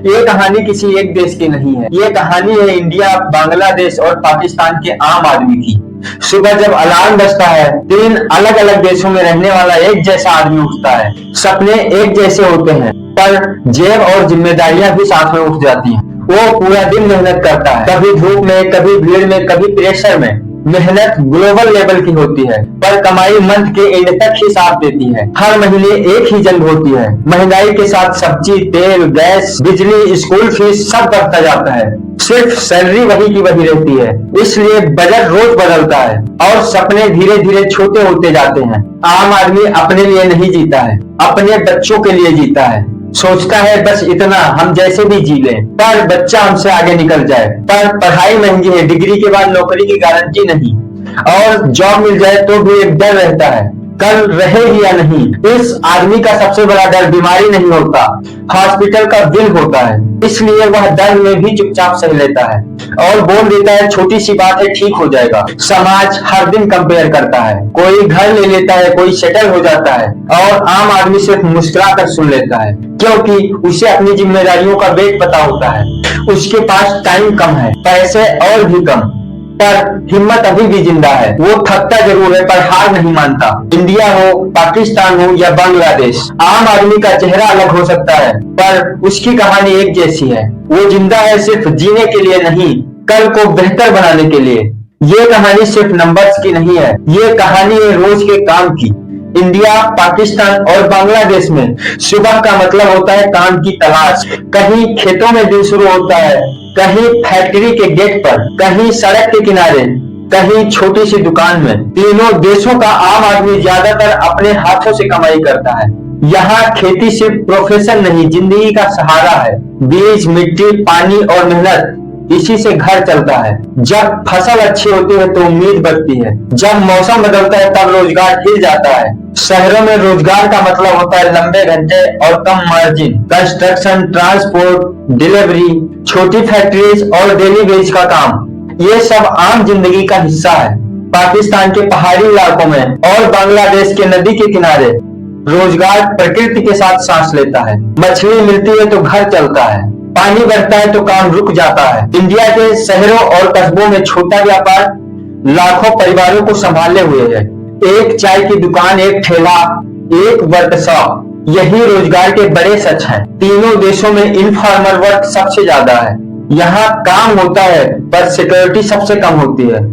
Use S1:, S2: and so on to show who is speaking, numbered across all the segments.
S1: ये कहानी किसी एक देश की नहीं है। ये कहानी है इंडिया, बांग्लादेश और पाकिस्तान के आम आदमी की। सुबह जब अलार्म बजता है, 3 अलग अलग देशों में रहने वाला एक जैसा आदमी उठता है। सपने एक जैसे होते हैं, पर जेब और जिम्मेदारियां भी साथ में उठ जाती हैं। वो पूरा दिन मेहनत करता है, कभी धूप में, कभी भीड़ में, कभी प्रेशर में। मेहनत ग्लोबल लेवल की होती है, पर कमाई मंथ के एंड तक ही साथ देती है। हर महीने एक ही जंग होती है। महंगाई के साथ सब्जी, तेल, गैस, बिजली, स्कूल फीस सब बढ़ता जाता है। सिर्फ सैलरी वही की वही रहती है। इसलिए बजट रोज बदलता है और सपने धीरे धीरे छोटे होते जाते हैं। आम आदमी अपने लिए नहीं जीता है, अपने बच्चों के लिए जीता है। सोचता है बस इतना, हम जैसे भी जी लें, पर बच्चा हमसे आगे निकल जाए। पर पढ़ाई महंगी है, डिग्री के बाद नौकरी की गारंटी नहीं, और जॉब मिल जाए तो भी एक डर रहता है, कल रहेगी या नहीं। इस आदमी का सबसे बड़ा डर बीमारी नहीं होता, हॉस्पिटल का बिल होता है। इसलिए वह डर में भी चुपचाप सह लेता है और बोल देता है छोटी सी बात है, ठीक हो जाएगा। समाज हर दिन कंपेयर करता है, कोई घर ले लेता है, कोई सेटल हो जाता है, और आम आदमी सिर्फ मुस्कुरा कर सुन लेता है, क्योंकि उसे अपनी जिम्मेदारियों का वेट पता होता है। उसके पास टाइम कम है, पैसे और भी कम, पर हिम्मत अभी भी जिंदा है। वो थकता जरूर है, पर हार नहीं मानता। इंडिया हो, पाकिस्तान हो या बांग्लादेश, आम आदमी का चेहरा अलग हो सकता है, पर उसकी कहानी एक जैसी है। वो जिंदा है सिर्फ जीने के लिए नहीं, कल को बेहतर बनाने के लिए। ये कहानी सिर्फ नंबर्स की नहीं है, ये कहानी है रोज के काम की। इंडिया, पाकिस्तान और बांग्लादेश में सुबह का मतलब होता है काम की तलाश। कहीं खेतों में दिन शुरू होता है, कहीं फैक्ट्री के गेट पर, कहीं सड़क के किनारे, कहीं छोटी सी दुकान में। तीनों देशों का आम आदमी ज्यादातर अपने हाथों से कमाई करता है। यहाँ खेती सिर्फ प्रोफेशन नहीं, जिंदगी का सहारा है। बीज, मिट्टी, पानी और मेहनत, इसी से घर चलता है। जब फसल अच्छी होती है तो उम्मीद बढ़ती है, जब मौसम बदलता है तब रोजगार हिल जाता है। शहरों में रोजगार का मतलब होता है लंबे घंटे और कम मार्जिन, कंस्ट्रक्शन, ट्रांसपोर्ट, डिलीवरी, छोटी फैक्ट्रीज और डेली वेज का काम। ये सब आम जिंदगी का हिस्सा है। पाकिस्तान के पहाड़ी इलाकों में और बांग्लादेश के नदी के किनारे रोजगार प्रकृति के साथ सांस लेता है। मछली मिलती है तो घर चलता है, पानी बढ़ता है तो काम रुक जाता है। इंडिया के शहरों और कस्बों में छोटा व्यापार लाखों परिवारों को संभाले हुए है। एक चाय की दुकान, एक ठेला, एक वर्कशॉप, यही रोजगार के बड़े सच हैं। तीनों देशों में इनफॉर्मल वर्क सबसे ज्यादा है। यहाँ काम होता है पर सिक्योरिटी सबसे कम होती है।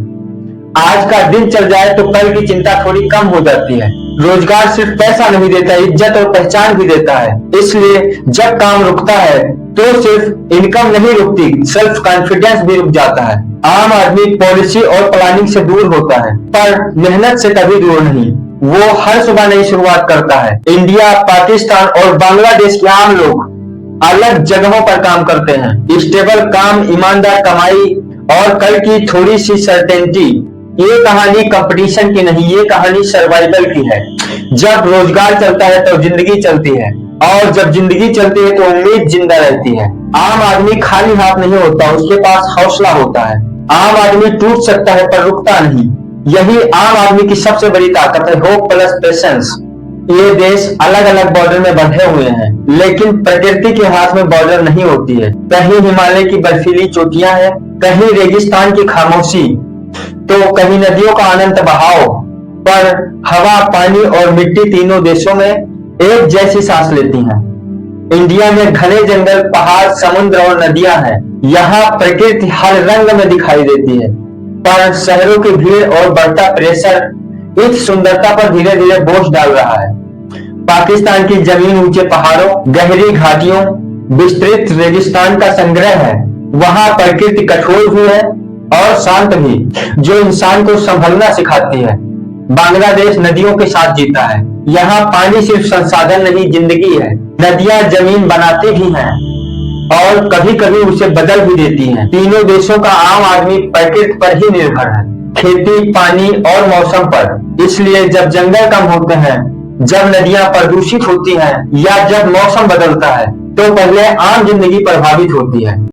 S1: आज का दिन चल जाए तो कल की चिंता थोड़ी कम हो जाती है। रोजगार सिर्फ पैसा नहीं देता, इज्जत और पहचान भी देता है। इसलिए जब काम रुकता है तो सिर्फ इनकम नहीं रुकती, सेल्फ कॉन्फिडेंस भी रुक जाता है। आम आदमी पॉलिसी और प्लानिंग से दूर होता है, पर मेहनत से कभी दूर नहीं। वो हर सुबह नई शुरुआत करता है। इंडिया, पाकिस्तान और बांग्लादेश के आम लोग अलग जगहों पर काम करते हैं। स्टेबल काम, ईमानदार कमाई और कल की थोड़ी सी सर्टेनिटी। ये कहानी कंपटीशन की नहीं, ये कहानी सर्वाइवल की है। जब रोजगार चलता है तो जिंदगी चलती है, और जब जिंदगी चलती है तो उम्मीद जिंदा रहती है। आम आदमी खाली हाथ नहीं होता, उसके पास हौसला होता है। आम आदमी टूट सकता है पर रुकता नहीं। यही आम आदमी की सबसे बड़ी ताकत है, होप प्लस पेशेंस। ये देश अलग अलग बॉर्डर में बंधे हुए हैं, लेकिन प्रकृति के हाथ में बॉर्डर नहीं होती है। कहीं हिमालय की बर्फीली चोटियां हैं, कहीं रेगिस्तान की खामोशी, तो कहीं नदियों का अनंत बहाव। पर हवा, पानी और मिट्टी तीनों देशों में एक जैसी सांस लेती हैं। इंडिया में घने जंगल, पहाड़, समुद्र और नदियां हैं। यहाँ प्रकृति हर रंग में दिखाई देती है, पर शहरों की भीड़ और बढ़ता प्रेशर इस सुंदरता पर धीरे धीरे बोझ डाल रहा है। पाकिस्तान की जमीन ऊंचे पहाड़ों, गहरी घाटियों, विस्तृत रेगिस्तान का संग्रह है। वहां प्रकृति कठोर भी है और शांत भी, जो इंसान को संभलना सिखाती है। बांग्लादेश नदियों के साथ जीता है। यहाँ पानी सिर्फ संसाधन नहीं, जिंदगी है। नदियां जमीन बनाती भी हैं और कभी कभी उसे बदल भी देती हैं। तीनों देशों का आम आदमी प्रकृति पर ही निर्भर है, खेती, पानी और मौसम पर। इसलिए जब जंगल कम होते हैं, जब नदियां प्रदूषित होती हैं या जब मौसम बदलता है, तो पहले आम जिंदगी प्रभावित होती है।